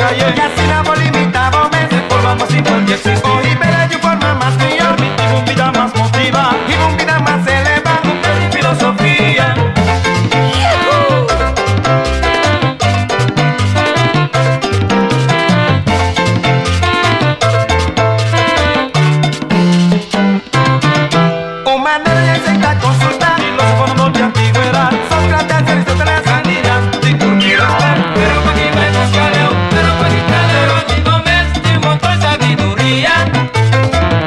calle. Y así la limitaba meses, Formamos sin poder existir. y verá yo forma más fría, Permitir vida más motiva. y una vida más elevada. Con filosofía. Humanidad y secta consulta, Filósofos de antigüedad. Sócrates, Aristóteles, Gandhi, quiero estar. Pero pa' aquí me buscareo. Pero pa' aquí caleo. Digo mes, un montón de sabiduría.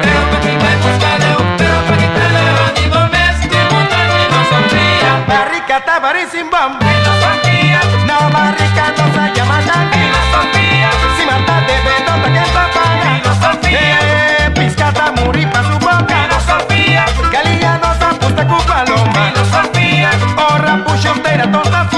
Pero pa' aquí me buscareo. Pero pa' aquí caleo. Digo mes, un montón de filosofía. barrica, tabarisimbom. Filosofía. No barrica, no se llama tan. Filosofía. Si mata de nota que está paga. Filosofía. Piscata, muripa su boca. Filosofía. Galilla no se apuesta con paloma. Filosofía. Ora, puxonteira, tonta,